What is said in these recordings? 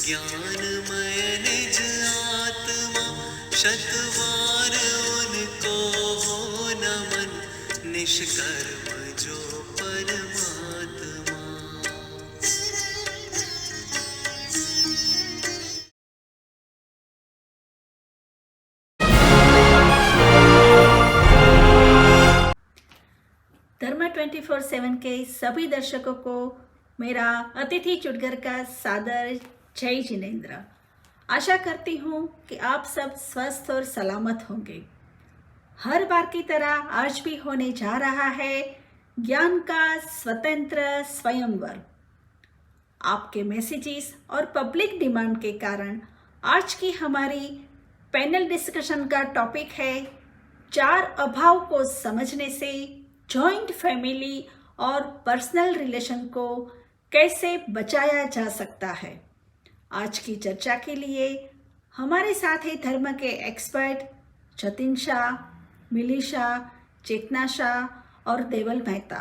ज्ञानमय निज आत्मा शतवार उनको हो नमन निष्कर्म जो परमात्मा। धर्म 24/7 के सभी दर्शकों को मेरा अतिथि चुटगर का सादर जय जिनेन्द्र। आशा करती हूँ कि आप सब स्वस्थ और सलामत होंगे। हर बार की तरह आज भी होने जा रहा है ज्ञान का स्वतंत्र स्वयंवर। आपके मैसेजेस और पब्लिक डिमांड के कारण आज की हमारी पैनल डिस्कशन का टॉपिक है 4 अभाव को समझने से जॉइंट फैमिली और पर्सनल रिलेशन को कैसे बचाया जा सकता है। आज की चर्चा के लिए हमारे साथ ही धर्म के एक्सपर्ट जतिन शाह, मिली शाह, चेतना शाह और देवल मेहता।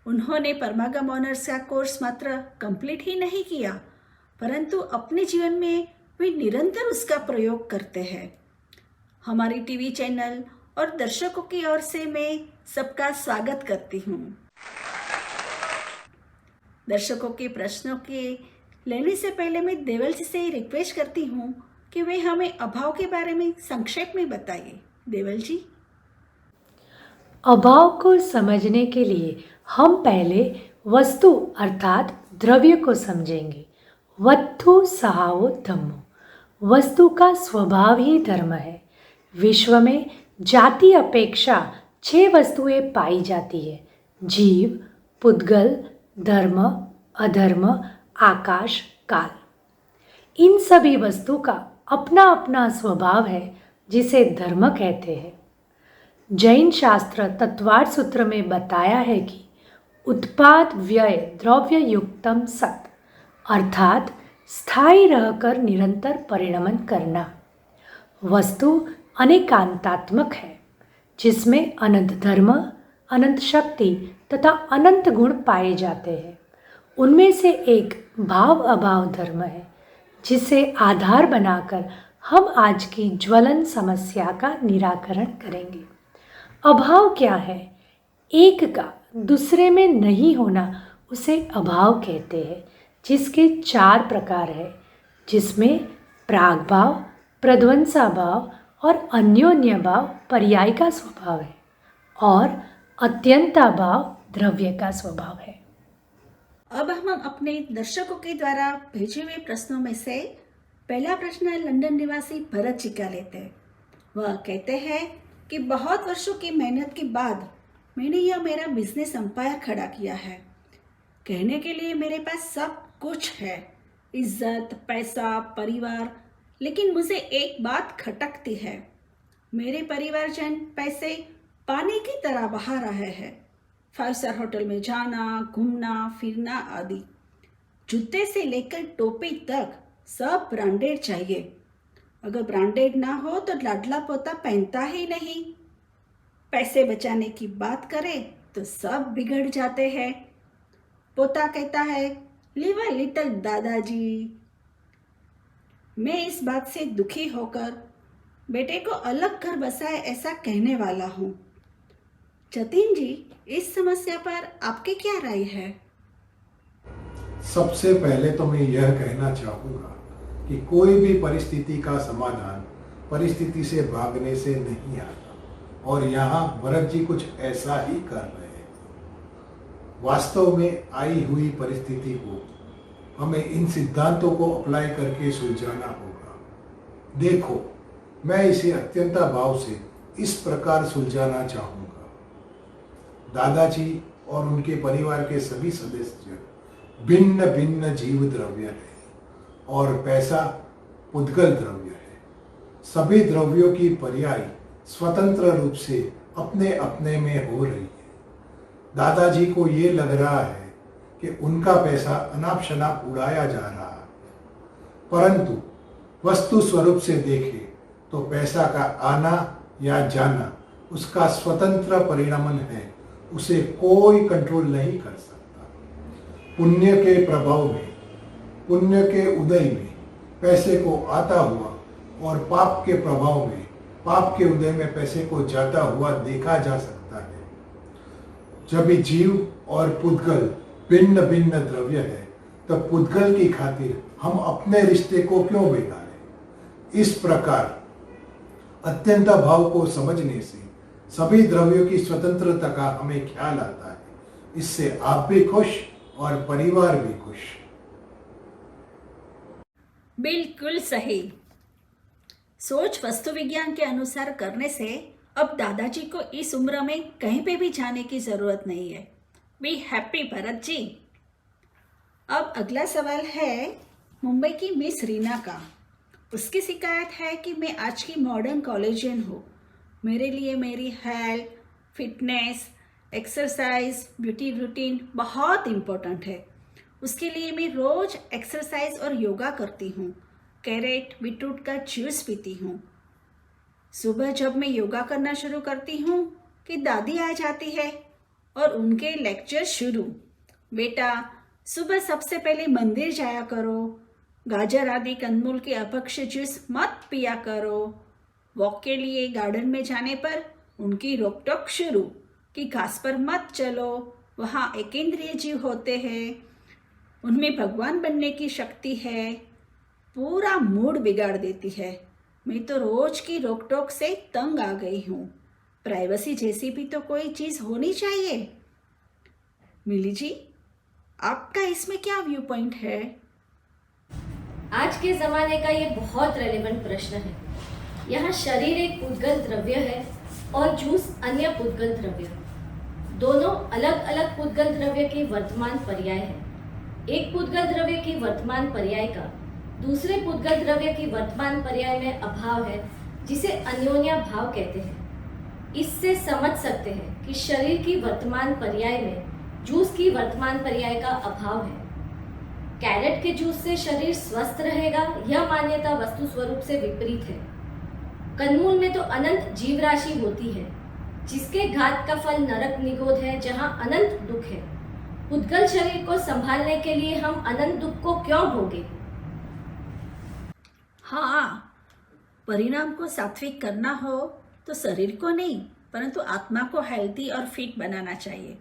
उन्होंने परमागम ऑनर्स का कोर्स मात्र कंप्लीट ही नहीं किया, परंतु अपने जीवन में वे निरंतर उसका प्रयोग करते हैं। हमारी टीवी चैनल और दर्शकों की ओर से मैं सबका स्वागत करती हूँ। दर्शकों के प्रश्नों के लेने से पहले मैं देवल जी से रिक्वेस्ट करती हूँ कि वे हमें अभाव के बारे में संक्षेप में बताइए। देवल जी। अभाव को समझने के लिए हम पहले वस्तु अर्थात द्रव्य को समझेंगे। वस्तु सहावो धम्मो, वस्तु का स्वभाव ही धर्म है। विश्व में जाति अपेक्षा 6 वस्तुएं पाई जाती है: जीव, पुद्गल, धर्म, अधर्म, आकाश, काल। इन सभी वस्तु का अपना अपना स्वभाव है जिसे धर्म कहते हैं। जैन शास्त्र तत्वार्थ सूत्र में बताया है कि उत्पाद व्यय द्रव्य युक्तम सत, अर्थात स्थायी रहकर निरंतर परिणमन करना। वस्तु अनेकांतात्मक है जिसमें अनंत धर्म, अनंत शक्ति तथा अनंत गुण पाए जाते हैं। उनमें से एक भाव अभाव धर्म है जिसे आधार बनाकर हम आज की ज्वलन समस्या का निराकरण करेंगे। अभाव क्या है? एक का दूसरे में नहीं होना उसे अभाव कहते हैं, जिसके 4 प्रकार है, जिसमें प्राग भाव, प्रध्वंसा भाव और अन्योन्य भाव पर्याय का स्वभाव है और अत्यंता भाव द्रव्य का स्वभाव है। अब हम अपने दर्शकों के द्वारा भेजे हुए प्रश्नों में से पहला प्रश्न लंदन निवासी भरत जी का लेते हैं। वह कहते हैं कि बहुत वर्षों की मेहनत के बाद मैंने यह मेरा बिजनेस एम्पायर खड़ा किया है। कहने के लिए मेरे पास सब कुछ है, इज्जत, पैसा, परिवार, लेकिन मुझे एक बात खटकती है। मेरे परिवारजन पैसे पानी की तरह बहा रहे हैं। 5 स्टार होटल में जाना, घूमना फिरना आदि, जूते से लेकर टोपी तक सब ब्रांडेड चाहिए। अगर ब्रांडेड ना हो तो लाडला पोता पहनता ही नहीं। पैसे बचाने की बात करें तो सब बिगड़ जाते हैं। पोता कहता है, लिव अ लिटिल दादाजी। मैं इस बात से दुखी होकर बेटे को अलग घर बसाए ऐसा कहने वाला हूँ। जतिन जी, इस समस्या पर आपकी क्या राय है? सबसे पहले तो मैं यह कहना चाहूँगा कि कोई भी परिस्थिति का समाधान परिस्थिति से भागने से नहीं आता, और यहाँ भरत जी कुछ ऐसा ही कर रहे हैं। वास्तव में आई हुई परिस्थिति को हमें इन सिद्धांतों को अप्लाई करके सुलझाना होगा। देखो, मैं इसे अत्यंता भाव से इस प्रकार सुलझाना चाहूँगा। दादाजी और उनके परिवार के सभी सदस्य भिन्न भिन्न जीव द्रव्य है और पैसा पुद्गल द्रव्य है। सभी द्रव्यों की पर्याय स्वतंत्र रूप से अपने अपने में हो रही है। दादाजी को ये लग रहा है कि उनका पैसा अनाप शनाप उड़ाया जा रहा है, परंतु वस्तु स्वरूप से देखें तो पैसा का आना या जाना उसका स्वतंत्र परिणमन है, उसे कोई कंट्रोल नहीं कर सकता। पुण्य के प्रभाव में पुण्य के उदय में पैसे को आता हुआ और पाप के प्रभाव में पाप के उदय में पैसे को जाता हुआ देखा जा सकता है। जब भी जीव और पुद्गल भिन्न भिन्न द्रव्य है, तब पुद्गल की खातिर हम अपने रिश्ते को क्यों बिगाड़ें? इस प्रकार अत्यंत भाव को समझने से सभी द्रव्यों की स्वतंत्रता का हमें ख्याल आता है। इससे आप भी खुश और परिवार भी खुश। बिल्कुल सही। सोच वस्तु विज्ञान के अनुसार करने से अब दादाजी को इस उम्र में कहीं पे भी जाने की जरूरत नहीं है। Be happy Bharat ji. अब अगला सवाल है मुंबई की मिस रीना का। उसकी शिकायत है कि मैं आज की मॉडर्न कॉलेजियन हूँ। मेरे लिए मेरी health, fitness, exercise, beauty routine बहुत इम्पोर्टेंट है। उसके लिए मैं रोज एक्सरसाइज और योगा करती हूँ। कैरेट बीटरूट का जूस पीती हूँ। सुबह जब मैं योगा करना शुरू करती हूँ कि दादी आ जाती है और उनके लेक्चर शुरू। बेटा, सुबह सबसे पहले मंदिर जाया करो, गाजर आदि कंदमूल के अपक्ष जूस मत पिया करो। वॉक के लिए गार्डन में जाने पर उनकी रोक टोक शुरू कि घास पर मत चलो, वहाँ एकेंद्रिय जीव होते हैं, उनमें भगवान बनने की शक्ति है। पूरा मूड बिगाड़ देती है। मैं तो रोज की रोक टोक से तंग आ गई हूँ। प्राइवेसी जैसी भी तो कोई चीज़ होनी चाहिए। मिली जी, आपका इसमें क्या व्यू पॉइंट है? आज के ज़माने का ये बहुत रेलेवेंट प्रश्न है। यहाँ शरीर एक पुद्गल द्रव्य है और जूस अन्य पुद्गल द्रव्य। दोनों अलग अलग पुद्गल द्रव्य के वर्तमान पर्याय है। एक पुद्गल द्रव्य की वर्तमान पर्याय का दूसरे पुद्गल द्रव्य की वर्तमान पर्याय में अभाव है, जिसे अन्योन्या भाव कहते हैं। इससे समझ सकते हैं कि शरीर की वर्तमान पर्याय में जूस की वर्तमान पर्याय का अभाव है। कैरेट के जूस से शरीर स्वस्थ रहेगा, यह मान्यता वस्तु स्वरूप से विपरीत है। कंदमूल में तो अनंत जीव राशि होती है, जिसके घात का फल नरक निगोद है, जहाँ अनंत दुख है। पुद्गल शरीर को संभालने के लिए हम अनंत दुख को क्यों भोगे? हाँ, परिणाम को सात्विक करना हो तो शरीर को नहीं परंतु आत्मा को हेल्दी और फिट बनाना चाहिए।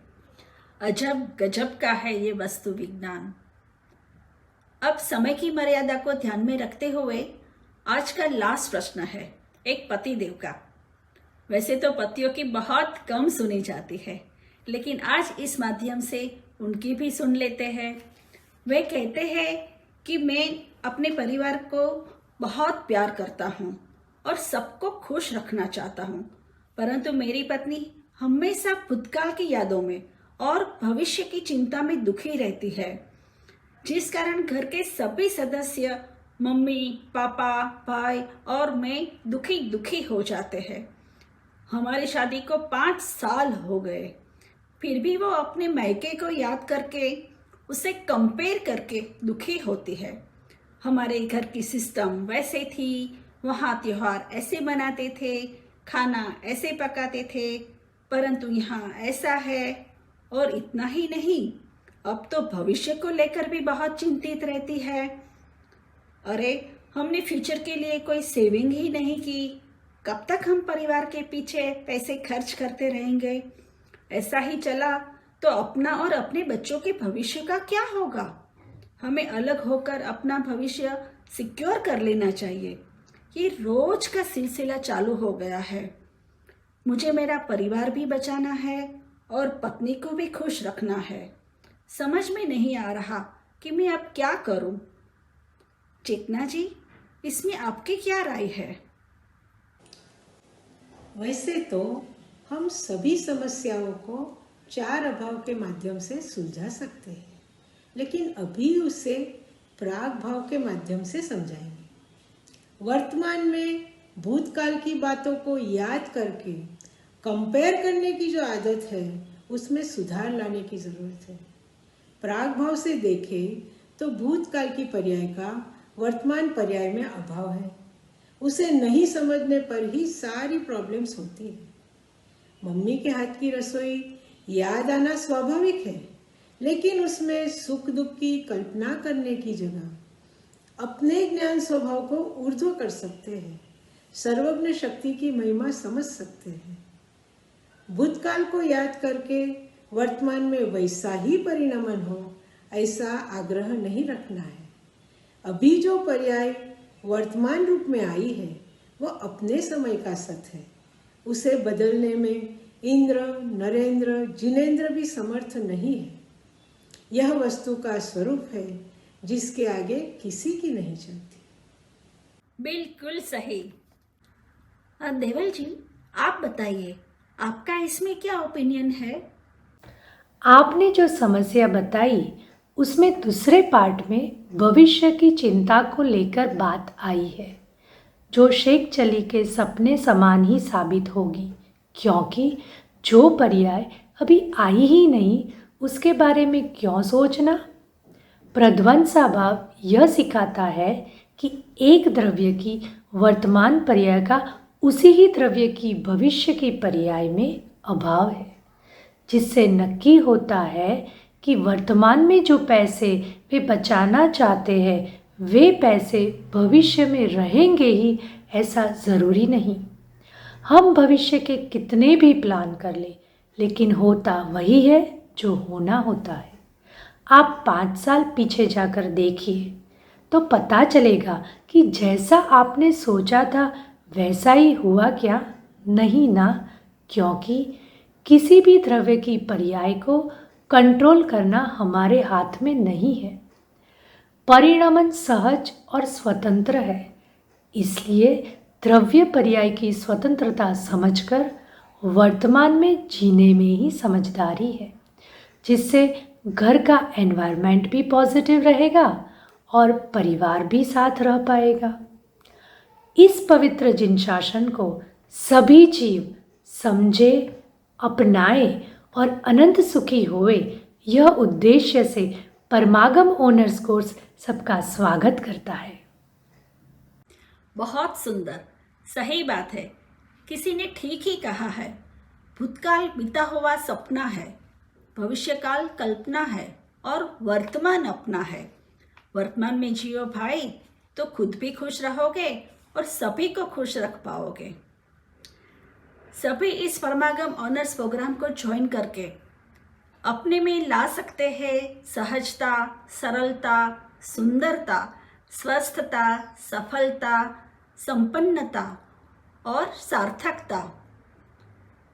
अजब गजब का है ये वस्तु विज्ञान। अब समय की मर्यादा को ध्यान में रखते हुए आज का लास्ट प्रश्न है एक पति देव का। वैसे तो पतियों की बहुत कम सुनी जाती है, लेकिन आज इस माध्यम से उनकी भी सुन लेते हैं। वे कहते हैं कि मैं अपने परिवार को बहुत प्यार करता हूँ और सबको खुश रखना चाहता हूँ, परंतु मेरी पत्नी हमेशा भूतकाल की यादों में और भविष्य की चिंता में दुखी रहती है, जिस कारण घर के सभी सदस्य, मम्मी, पापा, भाई और मैं दुखी हो जाते हैं। हमारी शादी को 5 साल हो गए, फिर भी वो अपने मायके को याद करके उसे कंपेयर करके दुखी होती है। हमारे घर की सिस्टम वैसे थी, वहाँ त्योहार ऐसे मनाते थे, खाना ऐसे पकाते थे, परंतु यहाँ ऐसा है। और इतना ही नहीं, अब तो भविष्य को लेकर भी बहुत चिंतित रहती है। अरे, हमने फ्यूचर के लिए कोई सेविंग ही नहीं की, कब तक हम परिवार के पीछे पैसे खर्च करते रहेंगे? ऐसा ही चला तो अपना और अपने बच्चों के भविष्य का क्या होगा? हमें अलग होकर अपना भविष्य सिक्योर कर लेना चाहिए। ये रोज का सिलसिला चालू हो गया है। मुझे मेरा परिवार भी बचाना है और पत्नी को भी खुश रखना है। समझ में नहीं आ रहा कि मैं अब क्या करूं। चेतना जी, इसमें आपकी क्या राय है? वैसे तो हम सभी समस्याओं को 4 अभाव के माध्यम से सुलझा सकते हैं, लेकिन अभी उसे प्राग भाव के माध्यम से समझाएंगे। वर्तमान में भूतकाल की बातों को याद करके कंपेयर करने की जो आदत है, उसमें सुधार लाने की ज़रूरत है। प्राग भाव से देखें तो भूतकाल की पर्याय का वर्तमान पर्याय में अभाव है। उसे नहीं समझने पर ही सारी प्रॉब्लम्स होती हैं। मम्मी के हाथ की रसोई याद आना स्वाभाविक है, लेकिन उसमें सुख दुख की कल्पना करने की जगह अपने ज्ञान स्वभाव को ऊर्ध्व कर सकते हैं, सर्वज्ञ शक्ति की महिमा समझ सकते हैं। भूतकाल को याद करके वर्तमान में वैसा ही परिणमन हो, ऐसा आग्रह नहीं रखना है। अभी जो पर्याय वर्तमान रूप में आई है वो अपने समय का सत है। उसे बदलने में इंद्र, नरेंद्र, जिनेंद्र भी समर्थ नहीं है। यह वस्तु का स्वरूप है जिसके आगे किसी की नहीं चलती। बिल्कुल सही। देवल जी, आप बताइए, आपका इसमें क्या ओपिनियन है? आपने जो समस्या बताई उसमें दूसरे पार्ट में भविष्य की चिंता को लेकर बात आई है, जो शेख चली के सपने समान ही साबित होगी, क्योंकि जो पर्याय अभी आई ही नहीं उसके बारे में क्यों सोचना। प्रध्वंसा भाव यह सिखाता है कि एक द्रव्य की वर्तमान पर्याय का उसी ही द्रव्य की भविष्य की पर्याय में अभाव है, जिससे नक्की होता है कि वर्तमान में जो पैसे वे बचाना चाहते हैं वे पैसे भविष्य में रहेंगे ही, ऐसा ज़रूरी नहीं। हम भविष्य के कितने भी प्लान कर लें, लेकिन होता वही है जो होना होता है। आप 5 साल पीछे जाकर देखिए तो पता चलेगा कि जैसा आपने सोचा था वैसा ही हुआ क्या? नहीं ना, क्योंकि किसी भी द्रव्य की पर्याय को कंट्रोल करना हमारे हाथ में नहीं है। परिणमन सहज और स्वतंत्र है, इसलिए द्रव्य पर्याय की स्वतंत्रता समझकर वर्तमान में जीने में ही समझदारी है, जिससे घर का एनवायरनमेंट भी पॉजिटिव रहेगा और परिवार भी साथ रह पाएगा। इस पवित्र जिन शासन को सभी जीव समझे, अपनाए और अनंत सुखी होए, यह उद्देश्य से परमागम ओनर्स कोर्स सबका स्वागत करता है। बहुत सुंदर, सही बात है। किसी ने ठीक ही कहा है, भूतकाल बीता हुआ सपना है, भविष्यकाल कल्पना है और वर्तमान अपना है। वर्तमान में जियो भाई, तो खुद भी खुश रहोगे और सभी को खुश रख पाओगे। सभी इस परमागम ऑनर्स प्रोग्राम को ज्वाइन करके अपने में ला सकते हैं सहजता, सरलता, सुंदरता, स्वस्थता, सफलता, संपन्नता और सार्थकता।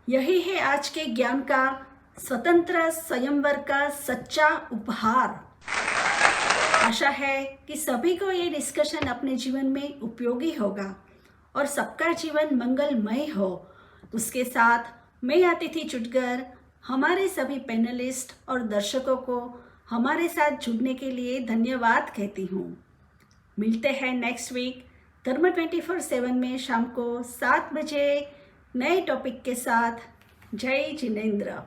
यही है आज के ज्ञान का स्वतंत्र स्वयंवर का सच्चा उपहार। आशा है कि सभी को ये डिस्कशन अपने जीवन में उपयोगी होगा और सबका जीवन मंगलमय हो। उसके साथ मैं अतिथि चुटगर हमारे सभी पैनलिस्ट और दर्शकों को हमारे साथ जुड़ने के लिए धन्यवाद कहती हूँ। मिलते हैं नेक्स्ट वीक धर्म 24/7 में शाम को 7 बजे नए टॉपिक के साथ। जय जिनेंद्र।